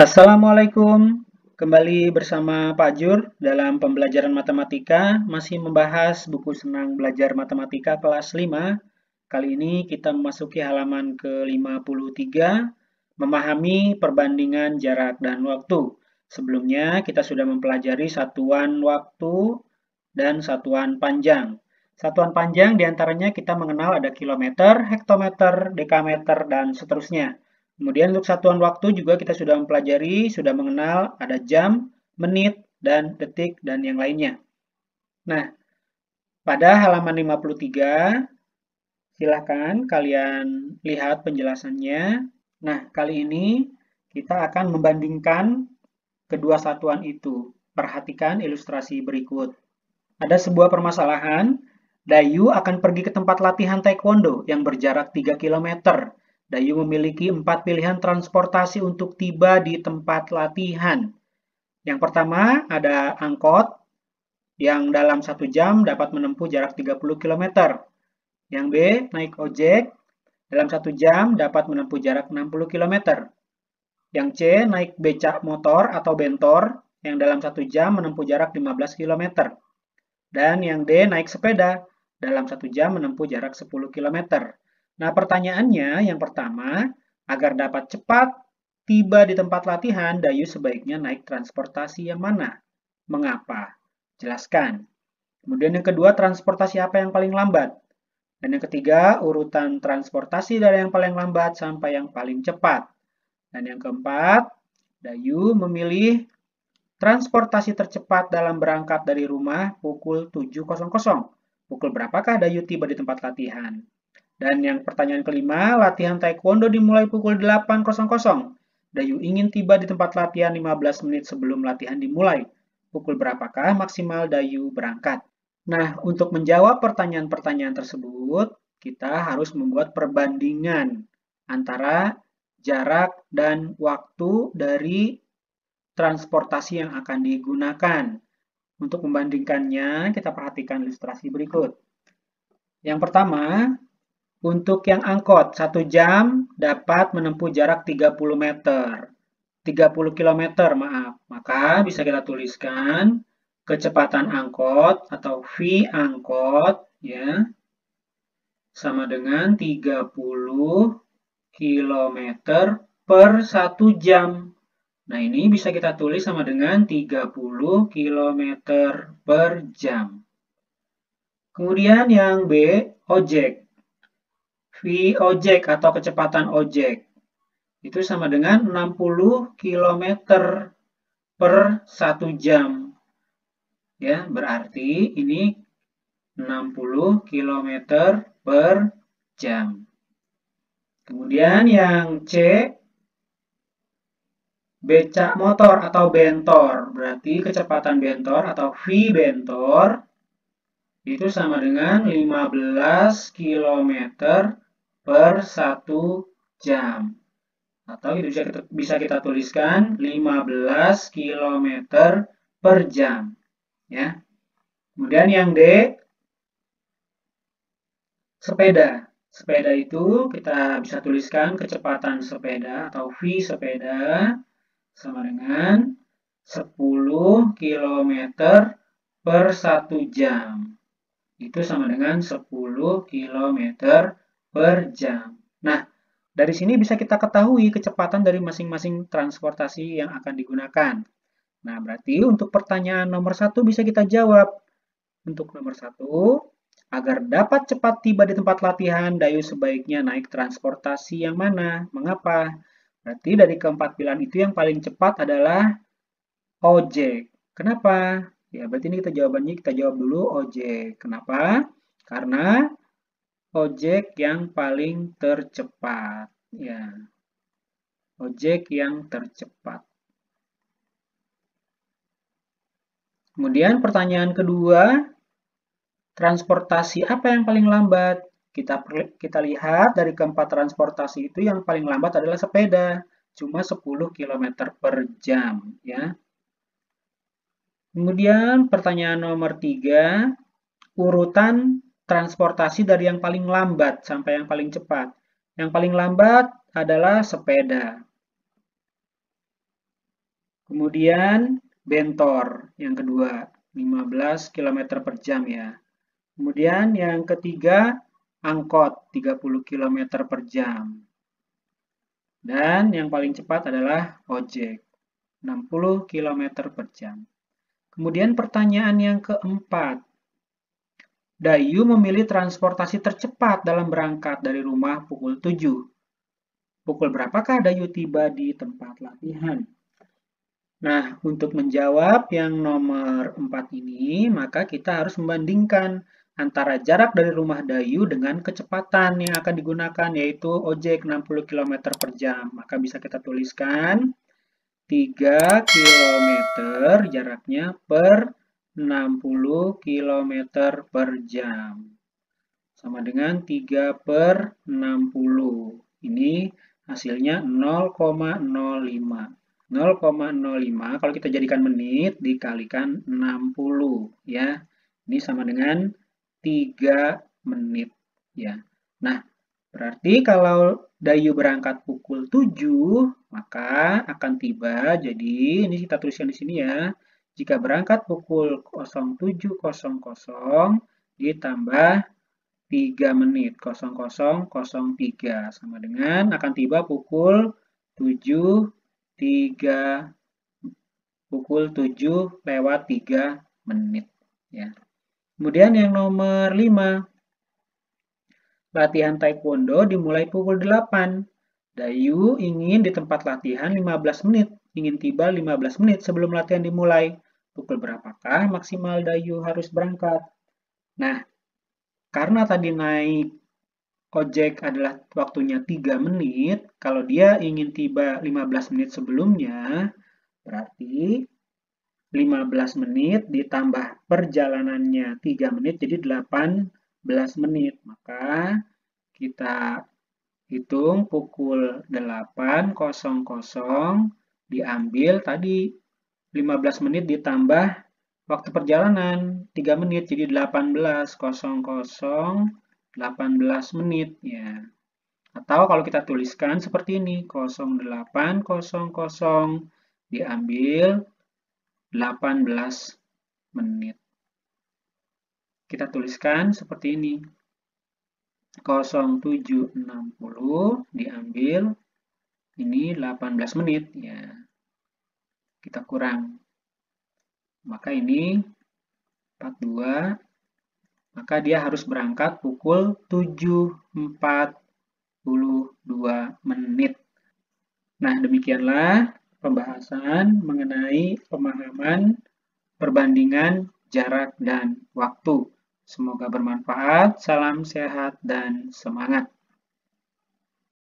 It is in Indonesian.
Assalamualaikum, kembali bersama Pak Jur dalam pembelajaran matematika, masih membahas buku Senang Belajar Matematika kelas 5. Kali ini kita memasuki halaman ke-53, memahami perbandingan jarak dan waktu. Sebelumnya kita sudah mempelajari satuan waktu dan satuan panjang. Satuan panjang diantaranya kita mengenal ada kilometer, hektometer, dekameter, dan seterusnya. Kemudian untuk satuan waktu juga kita sudah mempelajari, sudah mengenal ada jam, menit, dan detik, dan yang lainnya. Nah, pada halaman 53, silahkan kalian lihat penjelasannya. Nah, kali ini kita akan membandingkan kedua satuan itu. Perhatikan ilustrasi berikut. Ada sebuah permasalahan, Dayu akan pergi ke tempat latihan taekwondo yang berjarak 3 km. Dayu memiliki 4 pilihan transportasi untuk tiba di tempat latihan. Yang pertama ada angkot yang dalam 1 jam dapat menempuh jarak 30 km. Yang B, naik ojek dalam 1 jam dapat menempuh jarak 60 km. Yang C, naik becak motor atau bentor yang dalam 1 jam menempuh jarak 15 km. Dan yang D, naik sepeda dalam 1 jam menempuh jarak 10 km. Nah, pertanyaannya yang pertama, agar dapat cepat tiba di tempat latihan, Dayu sebaiknya naik transportasi yang mana? Mengapa? Jelaskan. Kemudian yang kedua, transportasi apa yang paling lambat? Dan yang ketiga, urutan transportasi dari yang paling lambat sampai yang paling cepat. Dan yang keempat, Dayu memilih transportasi tercepat dalam berangkat dari rumah pukul 7.00. Pukul berapakah Dayu tiba di tempat latihan? Dan yang pertanyaan kelima, latihan taekwondo dimulai pukul 8.00. Dayu ingin tiba di tempat latihan 15 menit sebelum latihan dimulai. Pukul berapakah maksimal Dayu berangkat? Nah, untuk menjawab pertanyaan-pertanyaan tersebut, kita harus membuat perbandingan antara jarak dan waktu dari transportasi yang akan digunakan. Untuk membandingkannya, kita perhatikan ilustrasi berikut. Yang pertama, untuk yang angkot, 1 jam dapat menempuh jarak 30 meter. 30 km, maaf. Maka bisa kita tuliskan kecepatan angkot atau V angkot ya sama dengan 30 km per 1 jam. Nah, ini bisa kita tulis sama dengan 30 km per jam. Kemudian yang B, ojek. V ojek atau kecepatan ojek itu sama dengan 60 km per 1 jam. Ya, berarti ini 60 km per jam. Kemudian yang C, becak motor atau bentor. Berarti kecepatan bentor atau V bentor itu sama dengan 15 km per 1 jam. Atau itu bisa kita tuliskan 15 km per jam. Ya. Kemudian yang D, sepeda. Sepeda itu kita bisa tuliskan kecepatan sepeda atau V sepeda sama dengan 10 km per 1 jam. Itu sama dengan 10 km per jam. Nah, dari sini bisa kita ketahui kecepatan dari masing-masing transportasi yang akan digunakan. Nah, berarti untuk pertanyaan nomor 1 bisa kita jawab. Untuk nomor 1, agar dapat cepat tiba di tempat latihan, Dayu sebaiknya naik transportasi yang mana? Mengapa? Berarti dari keempat pilihan itu yang paling cepat adalah ojek. Kenapa? Ya, berarti ini kita jawab dulu ojek. Kenapa? Karena ojek yang paling tercepat. Ya, ojek yang tercepat. Kemudian pertanyaan kedua, transportasi apa yang paling lambat? Kita lihat dari keempat transportasi itu yang paling lambat adalah sepeda. Cuma 10 km per jam. Ya. Kemudian pertanyaan nomor 3, urutan transportasi dari yang paling lambat sampai yang paling cepat. Yang paling lambat adalah sepeda. Kemudian bentor yang kedua 15 km per jam ya. Kemudian yang ketiga angkot 30 km per jam. Dan yang paling cepat adalah ojek 60 km per jam. Kemudian pertanyaan yang keempat. Dayu memilih transportasi tercepat dalam berangkat dari rumah pukul 7. Pukul berapakah Dayu tiba di tempat latihan? Nah, untuk menjawab yang nomor 4 ini, maka kita harus membandingkan antara jarak dari rumah Dayu dengan kecepatan yang akan digunakan, yaitu ojek 60 km per jam. Maka bisa kita tuliskan 3 km jaraknya per 60 km per jam. Sama dengan 3 per 60. Ini hasilnya 0,05. 0,05 kalau kita jadikan menit dikalikan 60 ya. Ini sama dengan 3 menit ya. Nah, berarti kalau Dayu berangkat pukul 7, maka akan tiba, jadi ini kita tuliskan di sini ya. Jika berangkat pukul 07.00 ditambah 3 menit 00.03 sama dengan akan tiba pukul 7 lewat 3 menit ya. Kemudian yang nomor 5. Latihan taekwondo dimulai pukul 8. Dayu ingin di tempat latihan 15 menit, ingin tiba 15 menit sebelum latihan dimulai. Pukul berapakah maksimal Dayu harus berangkat? Nah, karena tadi naik ojek adalah waktunya 3 menit, kalau dia ingin tiba 15 menit sebelumnya, berarti 15 menit ditambah perjalanannya 3 menit, jadi 18 menit. Maka kita hitung pukul 8.00 diambil tadi 15 menit ditambah waktu perjalanan 3 menit, jadi 18.00 18 menit ya. Atau kalau kita tuliskan seperti ini, 08.00 diambil 18 menit. Kita tuliskan seperti ini. 07.60 diambil ini 18 menit ya. Kita kurang. Maka ini 42. Maka dia harus berangkat pukul 7.42 menit. Nah, demikianlah pembahasan mengenai pemahaman perbandingan jarak dan waktu. Semoga bermanfaat. Salam sehat dan semangat.